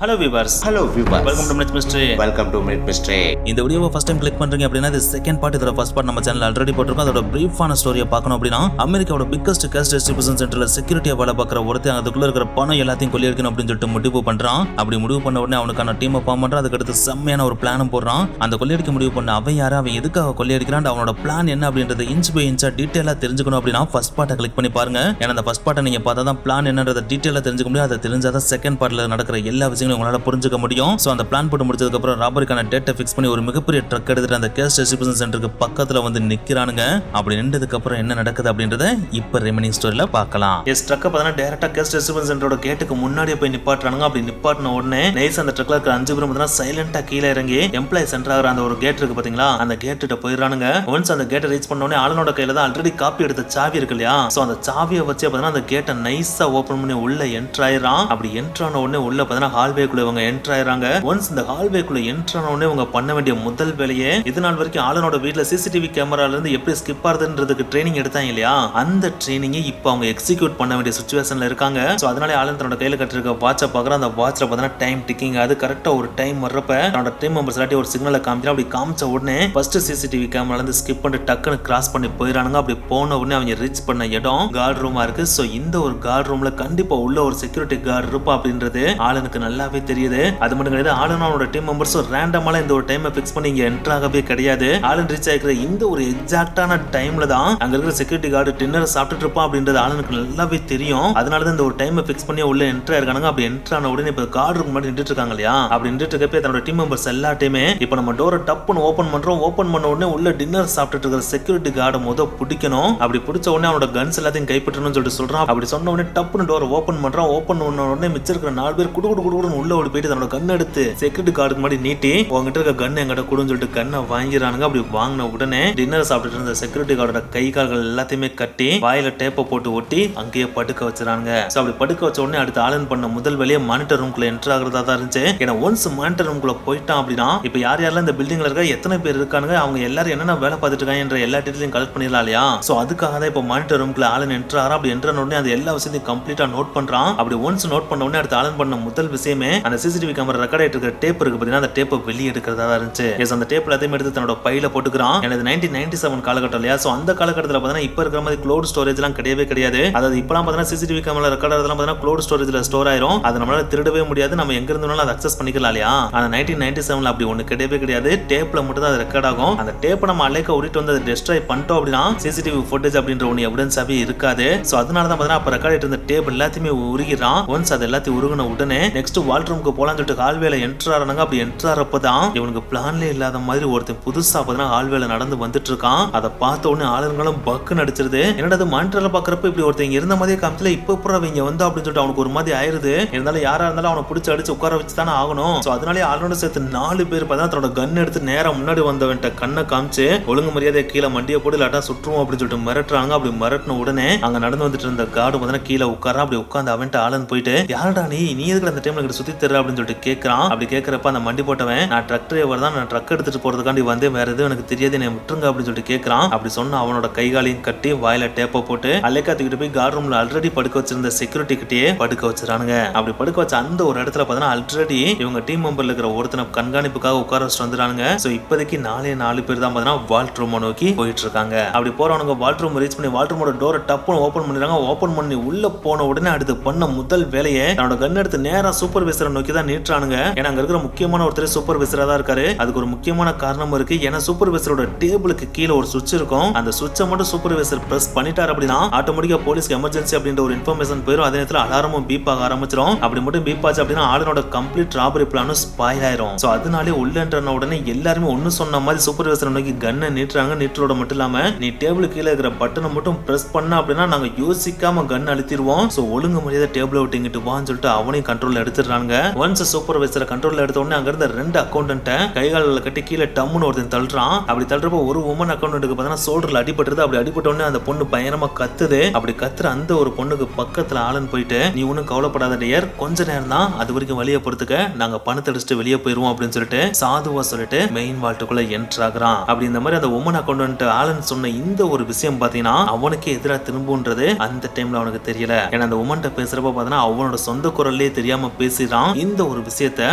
Hello viewers. Welcome to Minute Mystery. இந்த வீடியோவை first time click பண்றீங்க அப்படின்னா இது செகண்ட் பார்ட். இதோட ஃபர்ஸ்ட் பார்ட் நம்ம சேனல் ஆல்ரெடி போட்டிருக்கோம். அதோட பிரீஃபான ஸ்டோரியை பார்க்கணும் அப்படின்னா அமெரிக்காவோட பிக்கஸ்ட் கேஷ் டிஸ்ட்ரிபியூஷன் சென்டர்ல செக்யூரிட்டியா வேலை பார்க்குற ஒருத்தன் அதுக்குள்ள இருக்கிற பணம் எல்லாத்தையும் கொள்ளையடிக்கணும் அப்படின்னு சொல்லிட்டு முடிவு பண்றான். அப்படி முடிவு பண்ண உடனே அவனுக்கான டீமை ஃபார்ம் பண்றான். அதுக்கடுத்து செம்மையான ஒரு பிளானும் போடுறான். அந்த கொள்ளையடிக்க முடிவு பண்ண அவன் யாரு, அவன் எதுக்காக கொள்ளையடிக்கிறான், அவனோட பிளான் என்ன அப்படின்றத இன்ச் பை இன்ச்சா டீட்டெயிலா தெரிஞ்சுக்கணும் அப்படின்னா ஃபர்ஸ்ட் பார்ட்டை கிளிக் பண்ணி பாருங்க. ஏன்னா அந்த ஃபர்ஸ்ட் பார்ட்டை நீங்க பார்த்தா தான் பிளான் என்னன்றத டீட்டெயிலா தெரிஞ்சுக்க முடியும். அதை தெரிஞ்சாதான் செகண்ட் பார்ட்ல நடக்கிற எல்லா விஷயங்களும் உங்களால புரிஞ்சுக்க முடியும். சோ அந்த பிளான் போட்டு முடிச்சதுக்கு அப்புறம் ராபரிக்கான டேட்டை ஃபிக்ஸ் பண்ணி ஒரு மிகப்பெரிய ட்ரக் எடுத்துட்டு அந்த கேஷ் டிஸ்ட்ரிபியூஷன் சென்டருக்கு பக்கத்துல வந்து நிக்கிறானுங்க. அப்படி நின்றதுக்கு அப்புறம் என்ன நடக்குது அப்படின்றத இப்ப ரெமினிங் ஸ்டோரியில பார்க்கலாம். எஸ் ட்ரக்க பார்த்தா டைரக்டா கேஷ் டிஸ்ட்ரிபியூஷன் சென்டரோட கேட்டுக்கு முன்னாடியே போய் நிப்பாட்டுறானுங்க. அப்படி நிப்பாட்டின உடனே நைஸ் அந்த ட்ரக்ல இருக்கிற 5 பேரும் பார்த்தா சைலண்டா கீழே இறங்கி எம்ப்ளாய் சென்டர் ஆகிற அந்த ஒரு கேட் இருக்கு பாத்தீங்களா, அந்த கேட் கிட்ட போயிடுறானுங்க. ஒன்ஸ் அந்த கேட்டை ரீச் பண்ண உடனே ஆளனோட கையில தான் ஆல்ரெடி காப்பி எடுத்த சாவி இருக்கு இல்லையா, சோ அந்த சாவியை வச்சு பார்த்தா அந்த கேட்டை நைஸா ஓபன் பண்ணி உள்ள என்டர் ஆயிடுறான். அப்படி என்டர் ஆன உடனே உள்ள பார்த்தா ஹால்வேக்குள்ள இவங்க என்டர் ஆயிடுறாங்க. ஒன்ஸ் இந்த ஹால்வேக்குள்ள என்டர் ஆன உடனே இவங்க பண்ண வேண்டிய முதல் வேலையே இது நாள் வரைக்கும் ஆளனோட வீட்ல சிசிடிவி கேமரால இருந்து எப்படி ஸ்கிப் ஆகுதுன்றதுக்கு ட்ரைனிங் எடுத்தாங்க இல்லையா, அந்த ட்ரைனிங்கை இப்போ அவங்க எக்ஸிக்யூட் பண்ண வேண்டிய சிச்சுவேஷன்ல இருக்காங்க. சோ அதனால ஆளன் தன்னோட கையில கட்டிருக்க வாட்சை பார்க்குற அந்த வாட்ச்ல பார்த்தா டைம் டிக்கிங். அது கரெக்டா ஒரு டைம் வர்றப்ப தன்னோட டீம் மெம்பர்ஸ் எல்லாட்டி ஒரு சிக்னலை காமிச்சா அப்படி காமிச்ச உடனே ஃபர்ஸ்ட் சிசிடிவி கேமரால இருந்து ஸ்கிப் பண்ணி டக்குன்னு கிராஸ் பண்ணி போயிடறானுங்க. அப்படி போன உடனே அவங்க ரீச் பண்ண இடம் கார்டு ரூமா இருக்கு. சோ இந்த ஒரு கார்டு ரூம்ல கண்டிப்பா உள்ள ஒரு செக்யூரிட்டி கார்டு இருப்பா அப்படின்றது ஆளனுக்கு நல்லாவே தெரியுது. அது மட்டும் கிடையாது, ஆளனோட டீம் மெம்பர்ஸும் ரேண்டமால இந்த ஒரு டைமை ஃபிக்ஸ் பண்ணி இங்க என்டர் ஆகவே கிடையாது. ஆளன் ரீச் ஆகிற இந்த ஒரு எக்ஸாக்டான டைம்ல தான் அங்க இருக்கிற செக்யூரிட்டி கார்டு டின்னர் சாப்பிட்டுட்டு இருப்பான் அப்படின்றது ஆளனுக்கு நல்லாவே தெரியும். அதனால தான் இந்த ஒரு டைமை ஃபிக்ஸ் பண்ணி உள்ள என்டர் ஆயிருக்காங்க. அப்படி என்டர் ஆன உடனே இப்ப கார்டு முன்னாடி நின்றுட்டு இருக்காங்க இல்லையா, அப்படி நின்றுட்டு இருக்கப்ப தன்னோட டீம் மெம்பர்ஸ் எல்லாத்தையுமே இப்ப நம்ம டோரை டப்புன்னு ஓபன் பண்றோம். ஓபன் பண்ண உடனே உள்ள டின்னர் சாப்பிட்டுட்டு இருக்கிற செக்யூரிட்டி கார்டை பிடிக்கணும். அப்படி பிடிச்ச உடனே அவனோட கன்ஸ் எல்லாத்தையும் கைப்பற்றணும்னு சொல்லிட்டு சொல்றான். அப்படி சொன்ன உடனே டப்புன்னு டோரை ஓபன் பண்றான். ஓபன் பண்ண உடனே மிச்சம் இருக்கிற 4 பேர் குடுகுடுன்னு உள்ள ஓடி போயிட்டு தன்னோட கன் எடுத்து செக்யூரிட்டி கார்டுக்கு முன்னாடி நீட்டி உங்ககிட்ட இருக்க கன் எங்கிட்ட கொடுன்னு சொல்லிட்டு கண்ணை வாங்கிடுறானுங்க. அப்படி வாங்கின உடனே டின்னர் சாப்பிட்டுட்டு இருந்த செக்யூரிட்டி கார்டோட கை கால்கள் எல்லாத்தையுமே கட்டி வாயில டேப்பை போட்டு ஒட்டி அங்கேயே படுக்க வச்சிருக்காங்க. சோ அப்படி படுக்க வச்ச உடனே அடுத்து ஆளன் பண்ண முதல் வேலையை மானிட்டர் ரூம்குள்ள என்டர் ஆகிறதா தான் இருந்துச்சு. ஏன்னா ஒன்ஸ் மானிட்டர் ரூம்குள்ள போயிட்டான் அப்படின்னா இப்ப யார் யாரெல்லாம் இந்த பில்டிங்ல இருக்க எத்தனை பேர் இருக்கானுங்க, அவங்க எல்லாரும் என்னென்ன வேலை பார்த்துட்டு இருக்காங்க என்ற எல்லா டீட்டெயிலையும் கலெக்ட் பண்ணிடலாம் இல்லையா. சோ அதுக்காக தான் இப்ப மானிட்டர் ரூம்குள்ள ஆளன் என்டர் ஆகிறா. அப்படி என்டர் ஆன உடனே அந்த எல்லா விஷயத்தையும் கம்ப்ளீட்டா நோட் பண்றான். அப்படி ஒன்ஸ் நோட் பண்ண உடனே அடுத்து ஆளன் பண்ண முதல் விஷயமே அந்த சிசிடிவி கேமரா ரெக்கார்ட் ஆயிட்டு இருக்கிற டேப் இருக்கு பாத்தீங்கன்னா, அந்த டேப்பை வெளியே எடுக்கிறதா இருந்துச்சு. எஸ் அந்த டேப் எல்லாத்தையும் எடுத்து தன்னோட பையில போட்டுக்கிறான். எனக்கு 1997 காலகட்டம் இல்லையா, சோ அந்த காலகட்டத்தில் பார்த்தீங்கன்னா இப்ப இருக்கிற மாதிரி க்ளவுட் ஸ்டோரேஜ் எல்லாம் கிடையவே கிடையாது. அதாவது இப்பலாம் பார்த்தீங்கன்னா சிசிடிவி கேமரா ரெக்கார்ட் ஆகிறதுலாம் பார்த்தீங்கன்னா க்ளவுட் ஸ்டோரேஜ்ல ஸ்டோர் ஆயிரும். அதை நம்மளால திருடவே முடியாது, நம்ம எங்க இருந்தாலும் அதை அக்சஸ் பண்ணிக்கலாம் இல்லையா. ஆனா 1997 அப்படி ஒண்ணு கிடையவே கிடையாது. டேப்ல மட்டும் தான் அது ரெக்கார்ட் ஆகும். அந்த டேப்பை நம்ம அலைக்க உரிட்டு வந்து அதை டெஸ்ட்ராய் பண்ணிட்டோம் அப்படின்னா சிசிடிவி ஃபுட்டேஜ் அப்படின்ற ஒன்று எவிடன்ஸாவே இருக்காது. சோ அதனால தான் பார்த்தீங்கன்னா அப்ப ரெக்கார்ட் ஆயிட்டு இருந்த டேப் எல்லாத்தையுமே உருகிறான். ஒன்ஸ் அது எல்லாத்தையும் உருகின உடனே நெக்ஸ்ட் வால் ரூமுக்கு போலான்னு சொல்லிட்டு ஹால்வேல என்டர் ஆறானுங்க. அப்படி என்டர் ஆறப்பதான் இவனுக்கு பிளான்ல இல்லாத மாதிரி ஒருத்தன் புதுசா பார்த்தீங்கன்னா ஹால்வேல நடந்து வந்துட்டு இருக்கான். அதை பார்த்த உடனே ஆளுங்களும் பக்கு நடிச்சிருது. என்னடா மானிட்டர்ல பாக்குறப்ப இப்படி ஒருத்தன் இருந்த மாதிரியே காமிச்சல, இப்ப அப்புறம் அவங்க வந்து அப்படின்னு சொல்லிட்டு அவனுக்கு ஒரு மாதிரி ஆயிருது. இருந்தாலும் யாரா இருந்தாலும் அவனை பிடிச்சி அடிச்சு உட்கார வச்சு தானே ஆகணும். சோ அதனாலே ஆளோட சேர்த்து 4 பேர் பார்த்தா தன்னோட கன் எடுத்து நேரம் முன்னாடி வந்தவன்ட்ட கண்ணை காமிச்சு ஒழுங்கு மரியாதை கீழே மண்டியை போட்டு இல்லாட்டா சுற்றுவோம் அப்படின்னு சொல்லிட்டு மிரட்டுறாங்க. அப்படி மிரட்டின உடனே அங்க நடந்து வந்துட்டு இருந்த கார்டு பார்த்தீங்கன்னா கீழே உட்கார. அப்படி உட்காந்து அவன்ட்ட ஆளன் போயிட்டு யாரடா நீ எதுக்கு அந்த டைம்ல கிட்ட சுத்தி தர அப்படின்னு சொல்லிட்டு கேட்கறான். அப்படி கேட்கறப்ப அந்த மண்டி போட்டவன் நான் ட்ரக் டிரைவர் தான், நான் ட்ரக் எடுத்துட்டு போறதுக்காண்டி வந்து வேற எதுவும் எனக்கு தெரியாது, என்னை விட்டுருங்க அப்படின்னு சொல்லிட்டு கேட்கறான். அப்படி சொன்ன அவனோட கைகாலையும் கட்டி வாயில டேப்பை போட்டு அலைக்கா தூக்கிட்டு போய் கார்டு ரூம்ல ஆல்ரெடி படுக்க வச்சிருந்த செக்யூரிட்டி கிட்டயே படுக்க வச்சிருக்கானுங்க. அப்படி படுக்க வச்ச அந்த ஒரு இடத்துல பார்த்தா ஆல்ரெடி இவங்க டீம் மெம்பர்ல இருக்கிற ஒருத்தனை கண்காணிப்புக்காக உட்கார வச்சுட்டு வந்துறானுங்க. சோ இப்போதைக்கு 4 பேர் தான் பார்த்தா வால்ட் ரூம் நோக்கி போயிட்டு இருக்காங்க. அப்படி போறவனுங்க வால்ட் ரூம் ரீச் பண்ணி வால்ட் ரூமோட டோரை டப்புன்னு ஓபன் பண்ணிடுறாங்க. ஓபன் பண்ணி உள்ள போன உடனே அடுத்து பண்ண முதல் வேலையை தன்னோட கன் எடுத்து நேரா சூப்பர்வைசரை நோக்கி தான் நீட்டுறானுங்க. ஏன்னா அங்க இருக்கிற முக்கியமான ஒருத்தர் சூப்பர்வைசரா தான் இருக்காரு. அதுக்கு ஒரு முக்கியமான காரணம் இருக்கு. ஏன்னா சூப்பர்வைசரோட டேபிளுக்கு கீழே ஒரு சுவிட்ச் இருக்கும். அந்த சுவிட்சை மட்டும் சூப்பர்வைசர் பிரஸ் பண்ணிட்டார் அப்படின்னா ஆட்டோமேட்டிக்கா போலீஸ்க்கு எமர்ஜென்சி அப்படின்ற ஒரு இன்ஃபர்மேஷன் போயிடும். அதே நேரத்தில் அலாரமும் பீப் ஆக ஆரம்பிச்சிடும். அப்படி மட்டும் பீப் ஆச்சு அப்படின்னா ஆளனோட கம்ப்ளீட் ராபரி பிளானும் ஸ்பாயில் ஆயிரும். சோ அதனாலே உள்ளன்ற உடனே எல்லாருமே ஒன்னு சொன்ன மாதிரி சூப்பர்வைசரை நோக்கி கன்னை நீட்டுறாங்க. நீட்டரோட மட்டும் இல்லாம நீ டேபிள் கீழே இருக்கிற பட்டனை மட்டும் பிரஸ் பண்ண அப்படின்னா நாங்க யோசிக்காம கன் அழுத்திடுவோம். சோ ஒழுங்கு மரியாதை டேபிள் விட்டு இங்கிட்டு வான்னு சொல்லிட்டு அவனையும் கண்ட்ரோல்ல எடுத்துடுறாங்க. ஒன்ஸ் சூப்பர்வைசரை கண்ட்ரோல்ல எடுத்த உடனே அங்க இருந்த 2 அக்கௌண்டன்ட்ட கைகால கட்டி கீழே டம்முன்னு ஒருத்தன் தள்ளுறான். அப்படி தள்ளுறப்ப ஒரு உமன் அக்கௌண்டன்ட்டுக்கு பார்த்தா ஷோல்டர்ல அடிபட்டுருது. அப்படி அடிபட்ட உடனே அந்த பொண்ணு பயங்கரமா கத்துது. அப்படி கத்துற அந்த ஒரு பொண்ணுக்கு பக்கத்துல ஆளன் போயிட்டு நீ ஒன்னும் கவலைப்படாத டியர், கொஞ்ச நேரம் தான், அது வரைக்கும் வெளியே பொறுத்துக்க, நாங்க பணத்தை அடிச்சுட்டு வெளியே போயிருவோம் அப்படின்னு சொல்லிட்டு சாதுவா சொல்லிட்டு மெயின் வால்ட்டுக்குள்ள என்டர் ஆகுறான். அப்படி இந்த மாதிரி அந்த உமன் அக்கௌண்டன்ட் ஆளன் சொன்ன இந்த ஒரு விஷயம் பாத்தீங்கன்னா அவனுக்கு எதிராக திரும்புன்றது அந்த டைம்ல அவனுக்கு தெரியல. ஏன்னா அந்த உமன்ட்ட பேசுறப்ப பாத்தீங்கன்னா அவனோட சொந்த குரல்லே தெரியாம பேசி பேசிடுறான். இந்த ஒரு விஷயத்த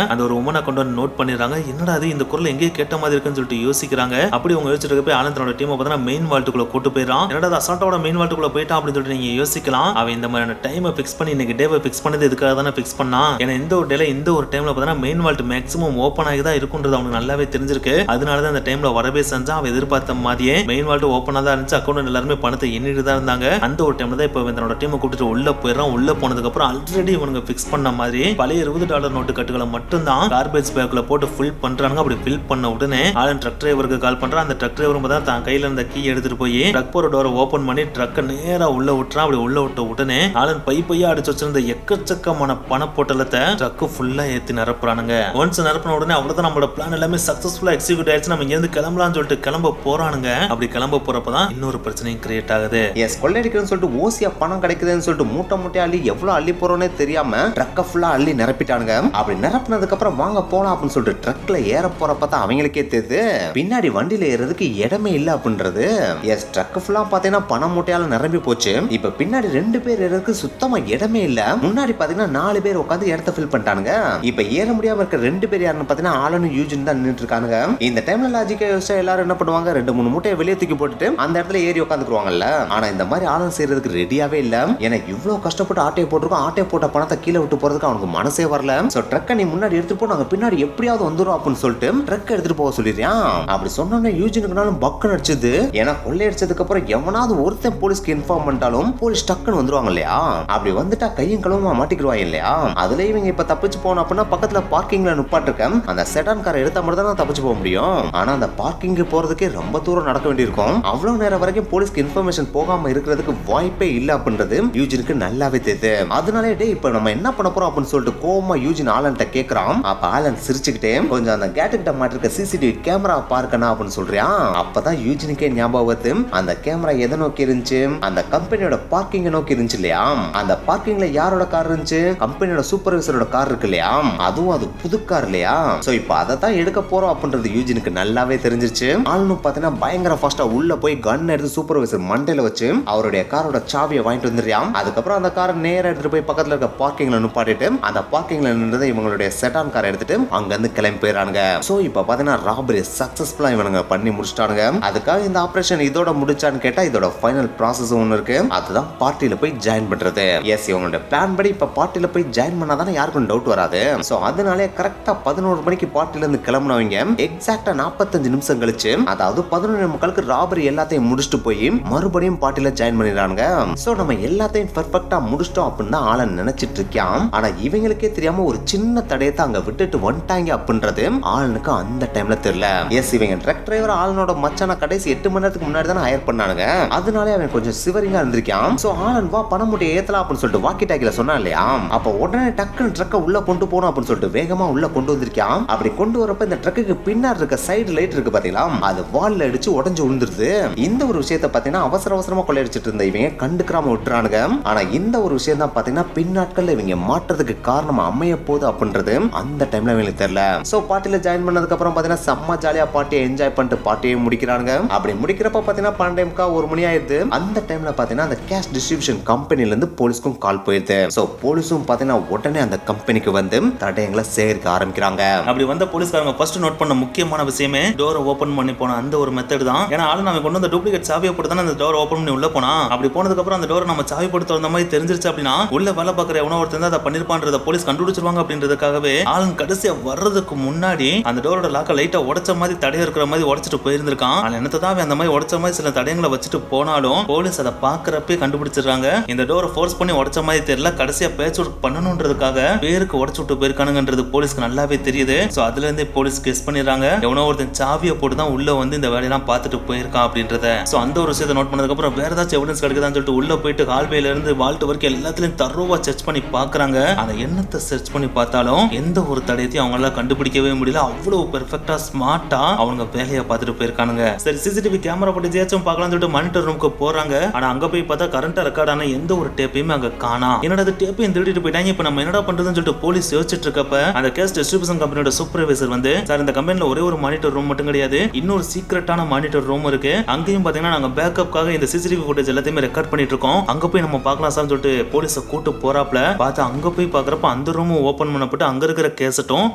அந்த ஒரு உமனை கொண்டு வந்து நோட் பண்ணிடுறாங்க. என்னடா அது இந்த குரல் எங்கேயே கேட்ட மாதிரி இருக்குன்னு சொல்லிட்டு யோசிக்கிறாங்க. அப்படி அவங்க யோசிச்சுட்டு போய் ஆனந்த் தன்னோட டீமை பார்த்தா மெயின் வால்ட்டுக்குள்ள கூட்டு போயிடறான். என்னடா அசால்ட்டோட மெயின் வால்ட்டுக்குள்ள போயிட்டான் அப்படின்னு சொல்லிட்டு நீங்க யோசிக்கலாம். அவன் இந்த மாதிரியான டைமை ஃபிக்ஸ் பண்ணி இன்னைக்கு டேவை ஃபிக்ஸ் பண்ணது இதுக்காக தானே ஃபிக்ஸ் பண்ணா. ஏன்னா இந்த ஒரு டேல இந்த ஒரு டைம்ல பார்த்தா மெயின் வால்ட் மேக்ஸிமம் ஓப்பன் ஆகி தான் இருக்குன்றது அவனுக்கு நல்லாவே தெரிஞ்சிருக்கு. அதனாலதான் அந்த டைம்ல வரவே செஞ்சா அவன் எதிர்பார்த்த மாதிரியே மெயின் வால்ட் ஓப்பனா தான் இருந்துச்சு. அக்கௌண்ட் எல்லாருமே பணத்தை எண்ணிட்டு தான் இருந்தாங்க. அந்த ஒரு டைம்ல தான் இப்போ தன்னோட டீமை கூட்டிட்டு உள்ள போயிடறான். உள்ள போனதுக்கு அப்புறம் ஆல்ரெடி இவனுங்க ஃபிக்ஸ் பண்ண மாதிரி பழைய $20 நோட்டு கட்டுகளை மட்டும் தான் கார்பேஜ் பேக்ல போட்டு ஃபில் பண்றாங்க. அப்படி ஃபில் பண்ண உடனே ஆலன் ட்ரக் டிரைவருக்கு கால் பண்றான். அந்த ட்ரக் டிரைவரும் தான் தான் கையில இருந்த கீ எடுத்துட்டு போய் ட்ரக் போற டோரை ஓபன் பண்ணி ட்ரக்கை நேரா உள்ள விட்டுறான். அப்படி உள்ள விட்ட உடனே ஆலன் பையா அடிச்சு வச்சிருந்த எக்கச்சக்கமான பண பொட்டலத்தை ட்ரக்கு ஃபுல்லா ஏத்தி நிரப்புறானுங்க. ஒன்ஸ் நிரப்பின உடனே அவ்வளவுதான் நம்மளோட பிளான் எல்லாமே சக்சஸ்ஃபுல்லா எக்ஸிக்யூட் ஆயிடுச்சு. நம்ம இங்க இருந்து கிளம்பலாம்னு சொல்லிட்டு கிளம்ப போறானுங்க. அப்படி கிளம்ப போறப்பதான் இன்னொரு பிரச்சனையும் கிரியேட் ஆகுது. எஸ் கொள்ளையடிக்கிறேன்னு சொல்லிட்டு ஓசியா பணம் கிடைக்குதுன்னு சொல்லிட்டு மூட்டை மூட்டையா அள்ளி எவ்வளவு அள்ளி போறோன்னே தெரியாம ட்ரக்கை ஃபுல்லா அள்ளி நிரப்பிட்டானுங்க. அப்படி நிரப்பினதுக்கு அப்புறம் வாங்க போலாம் அப்படின்னு சொல்லிட்டு ட்ரக்ல ஏற போறப்ப தான் அவங்களுக்கே தெரியுது பின்னாடி வண்டியில ஏறதுக்கு இடமே இல்ல அப்படின்றது. எஸ் ட்ரக் ஃபுல்லா பாத்தீங்கன்னா பணம் மூட்டையால நிரம்பி போச்சு. இப்ப பின்னாடி 2 பேர் ஏறதுக்கு சுத்தமா இடமே இல்ல. முன்னாடி பாத்தீங்கன்னா 4 பேர் உட்காந்து இடத்த ஃபில் பண்ணிட்டானுங்க. இப்ப ஏற முடியாம இருக்க 2 பேர் யாருன்னு பாத்தீங்கன்னா ஆலனும் யூஜின் தான் நின்னுட்டு இருக்கானுங்க. இந்த டைம்ல லாஜிக்கா யோசிச்சா எல்லாரும் என்ன பண்ணுவாங்க, 2-3 மூட்டையை வெளியே தூக்கி போட்டுட்டு அந்த இடத்துல ஏறி உட்காந்துக்குவாங்கல்ல. ஆனா இந்த மாதிரி ஆலன் செய்யறதுக்கு ரெடியாவே இல்ல. ஏன்னா இவ்வளவு கஷ்டப்பட்டு ஆட்டையை போட்டிருக்கோம். ஆட்டையை போட்ட பணத்தை கீழே விட்டு போறதுக்கு அவனுக்கு மனசே வரல. சோ ட்ரக்கை நீ முன்னாடி எடுத்து போ, நாங்க பின்னாடி எப்படியாவது வந்துரும் அப்படின்னு சொல்லிட்டு ட்ரக் எடுத்துட்டு போக சொல்லிடுறான். அப்படி சொன்னோன்னே யூஜினுக்குனாலும் பக்கு நடிச்சது. ஏன்னா கொள்ளையடிச்சதுக்கு அப்புறம் எவனாவது ஒருத்தன் போலீஸ்க்கு இன்ஃபார்ம் பண்ணிட்டாலும் போலீஸ் டக்குன்னு வந்துருவாங்க இல்லையா. அப்படி வந்துட்டா கையும் களவுமா மாட்டிக்கிடுவாங்க இல்லையா. அதுல இவங்க இப்ப தப்பிச்சு போன அப்படின்னா பக்கத்துல பார்க்கிங்ல நிப்பாட்டிருக்கேன் அந்த செடான் காரை எடுத்தா மட்டும் தான் தப்பிச்சு போக முடியும். ஆனா அந்த பார்க்கிங் போறதுக்கே ரொம்ப தூரம் நடக்க வேண்டியிருக்கும். அவ்வளவு நேரம் வரைக்கும் போலீஸ்க்கு இன்ஃபர்மேஷன் போகாம இருக்கிறதுக்கு வாய்ப்பே இல்ல அப்படின்றது யூஜினுக்கு நல்லாவே தெரியுது. அதனாலே டே இப்ப நம்ம என்ன பண்ண போறோம் அப்படின்னு சொல்லிட்டு கோவமா யூஜின் ஆலன்ட்ட கேக்குறான். அப்ப ஆலன் சிரிச்சுக்கிட்டே கொஞ்சம் அந்த கேட்டு கிட்ட மாட்டிருக்க சிசிடிவி கேமரா பார்க்கணும் அப்படின்னு சொல்றான். அப்பதான் யூஜினுக்கே ஞாபகம் வருது அந்த கேமரா எதை நோக்கி இருந்துச்சு, அந்த கம்பெனியோட பார்க்கிங் நோக்கி இருந்துச்சு இல்லையா. அந்த பார்க்கிங்ல யாரோட கார் இருந்துச்சு, கம்பெனியோட சூப்பர்வைசரோட கார் இருக்கு இல்லையா. அதுவும் அது புது கார் இல்லையா. சோ இப்ப அதை தான் எடுக்க போறோம் அப்படின்றது யூஜினுக்கு நல்லாவே தெரிஞ்சிருச்சு. ஆளுன்னு பாத்தீங்கன்னா பயங்கர ஃபாஸ்டா உள்ள போய் கன் எடுத்து சூப்பர்வைசர் மண்டையில வச்சு அவருடைய காரோட சாவியை வாங்கிட்டு வந்துடுறான். அதுக்கப்புறம் அந்த காரை நேரா எடுத்துட்டு போய் பக்கத்துல இருக்க பார்க்கிங்ல நிப்பாட்டிட்டு அந்த பார்க்கிங்ல நின்றதை இவங்களுடைய செடான் காரை எடுத்துட்டு அங்க இருந்து கிளம்பி போயிடறானுங்க. சோ இப்ப பாத்தீங்கன்னா ராபரி சக்சஸ்ஃபுல்லா இவனுங்க பண்ணி முடிச்சிட்டானுங்க. அதுக்காக இந்த ஆபரேஷன் இதோட முடிச்சான்னு கேட்டா இதோட ஃபைனல் ப்ராசஸ் ஒன்னு இருக்கு. அதுதான் பார்ட்டில போய் ஜாயின் பண்றது. எஸ் இவங்களோட பிளான் படி இப்ப பார்ட்டில போய் ஜாயின் பண்ணாதானே யாருக்கும் டவுட் வராது. சோ அதனாலே கரெக்டா 11 மணிக்கு பார்ட்டில இருந்து கிளம்புனவங்க எக்ஸாக்டா 45 நிமிஷம் கழிச்சு அதாவது 11:45 ராபரி எல்லாத்தையும் முடிச்சுட்டு போய் மறுபடியும் பார்ட்டில ஜாயின் பண்ணிடுறாங்க. சோ நம்ம எல்லாத்தையும் பெர்ஃபெக்ட்டா முடிச்சிட்டோம் அப்படின்னு ஆளன் நினைச்சிட்டு இருக்கான். ஆனா இவங்களுக்கே தெரியாம ஒரு சின்ன தடையத்தை அங்க விட்டுட்டு வந்துட்டாங்க அப்படின்றது ஆளனுக்கு அந்த டைம்ல தெரியல. எஸ் இவங்க ட்ரக் டிரைவர் ஆளனோட மச்சான கடைசி 8 மணி நேரத்துக்கு முன்னாடி தான் ஹையர் பண்ணானுங்க. அதனாலே அவன் கொஞ்சம் சிவரிங்கா இருந்திருக்கான். சோ ஆளன் வா பணம் மூட்டை ஏத்தலாம் அப்படின்னு சொல்லிட்டு வாக்கி டாக்கில சொன்னான் இல்லையா. அப்ப உடனே டக்குன்னு ட்ரக்கை உள்ள கொண்டு போனோம் அப்படின்னு சொல்லிட்டு வேகமா உள்ள கொண்டு வந்திருக்கான். அப்படி கொண்டு வரப்ப இந்த ட்ரக்குக்கு பின்னாடி இருக்க சைடு லைட் இருக்கு பாத்தீங்களா, அது வால்ல அடிச்சு உடைஞ்சு விழுந்துருது. இந்த ஒரு விஷயத்தை பாத்தீங்கன்னா அவசர அவசரமா கொள்ளையடிச்சிட்டு இருந்த இவங்க கண்டுக்காம விட்டுறானுங்க. ஆனா இந்த ஒரு விஷயம் தான் பாத்தீங்கன்னா பின்னாட்கள்ல இவங்க மாற்றத்துக்கு காரணம் அமைய போகுது அப்படின்றது அந்த டைம்ல இவங்களுக்கு தெரியல. சோ பார்ட்டில ஜாயின் பண்ணதுக்கு அப்புறம் பாத்தீங்கன்னா செம்ம ஜாலியா பார்ட்டியை என்ஜாய் பண்ணிட்டு பார்ட்டியை முடிக்கிறாங்க. அப்படி முடிக்கிறப்ப பாத்தீங்கன்னா 12:45 மணி ஆயிடுது. அந்த டைம்ல பாத்தீங்கன்னா அந்த கேஷ் டிஸ்ட்ரிபியூஷன் கம்பெனில இருந்து போலீஸ்க்கும் கால் போயிடுது. சோ போலீஸும் பாத்தீங்கன்னா உடனே அந்த கம்பெனிக்கு வந்து தடயங்களை சேகரிக்க ஆரம்பிக்கிறாங்க. அப்படி வந்த போலீஸ்காரங்க ஃபர்ஸ்ட் நோட் பண்ண முக்கியமான விஷயமே டோரை ஓபன் பண்ணி போன அந்த ஒரு மெத்தட் தான். ஏன்னா ஆளு நம்ம கொண்டு வந்த டூப்ளிகேட் சாவியை போட்டு தானே அந்த டோரை ஓபன் பண்ணி உள்ள போனா. அப்படி போனதுக்கு அப்புறம் அந்த டோரை நம்ம சாவி போட்டு திறந்த மாதிரி தெரிஞ்சிருச்சு அப்படின்னா உள்ள வேலை பார்க்குற எவனோ ஒருத்தர் அதை பண்ணிருப்பான்றத போலீஸ் கண்டுபிடிச்சிருவாங்க அப்படின்றதுக்காகவே ஆளுங்க கடைசியா வர்றதுக்கு முன்னாடி அந்த டோரோட லாக்க லைட்டா உடைச்ச மாதிரி தடயம் இருக்கிற மாதிரி உடைச்சிட்டு போயிருந்திருக்கான். ஆனா என்னத்தான் அந்த மாதிரி உடைச்ச மாதிரி சில தடயங்களை வச்சுட்டு போனாலும் போலீஸ் அதை பாக்குறப்பே கண்டுபிடிச்சிடுறாங்க. இந்த டோரை ஃபோர்ஸ் பண்ணி உடைச்ச மாதிரி தெரியல, கடைசியா பேட்ச் ஒர்க் பண்ணணும்ன்றதுக்காக பேருக்கு உடைச்சு விட்டு போயிருக்கானுங்கன்றது போலீஸ்க்கு நல்லாவே தெரியுது. சோ அதுல இருந்தே போலீஸ் கெஸ் பண்ணிடுறாங்க எவனோ ஒருத்தன் சாவியை போட்டு தான் உள்ள வந்து இந்த வேலையெல்லாம் பார்த்துட்டு போயிருக்கான் அப்படின்றத. சோ அந்த ஒரு விஷயத்தை நோட் பண்ணதுக்கு அப்புறம் வேற ஏதாச்சும் எவிடன்ஸ் கிடைக்குதான்னு சொல்லிட்டு உள்ள போயிட்டு ஹால்வேல இருந்து வால்ட் வரைக்கும் எல்லாத்துலயும் தரோவா சர்ச் பண்ணி பாக்குறாங்க. ஆனா என்னத்தை சர்ச் பண்ணி பார்த்தாலும் எந்த ஒரு தடயத்தையும் அவங்களால கண்டுபிடிக்கவே முடியல. அவ்வளவு பெர்ஃபெக்ட்டா ஸ்மார்ட்டா அவங்க வேலையை பார்த்துட்டு போயிருக்கானுங்க. சரி சிசிடிவி கேமரா போட்டுச்சும் பார்க்கலாம் சொல்லிட்டு மானிட்டர் ரூமுக்கு போறாங்க. ஆனா அங்க போய் பார்த்தா கரண்டா ரெக்கார்ட் ஆன எந்த ஒரு டேப்பையுமே அங்க காணா. என்னடா டேப்பையும் திருடிட்டு போயிட்டாங்க, இப்ப நம்ம என்னடா பண்றதுன்னு சொல்லிட்டு போலீஸ் யோசிச்சுட்டு இருக்கப்ப அந்த கேஸ் டிஸ்ட்ரிபியூஷன் கம்பெனியோட சூப்பர்வைசர் வந்து சார் இந்த கம்பெனில ஒரே ஒரு மானிட்டர் ரூம் மட்டும் கிடையாது, இன்னொரு சீக்ரெட்டான மானிட்டர் ரூம் இருக்கு, அங்கேயும் பாத்தீங்கன்னா நாங்க பேக்கப்காக இந்த சிசிடிவி ஃபுட்டேஜ் எல்லாத்தையுமே ரெக்கார்ட் பண்ணிட்டு இருக்கோம், அங்க போய் நம்ம பார்க்கலாம் சார் சொல்லிட்டு போலீஸை கூட்டு போறாப்ல. பார்த்தா அங்க போய் பாக்குறப்ப அந்த அந்த ரூமும் ஓபன் பண்ணப்பட்டு அங்க இருக்கிற கேசட்டும்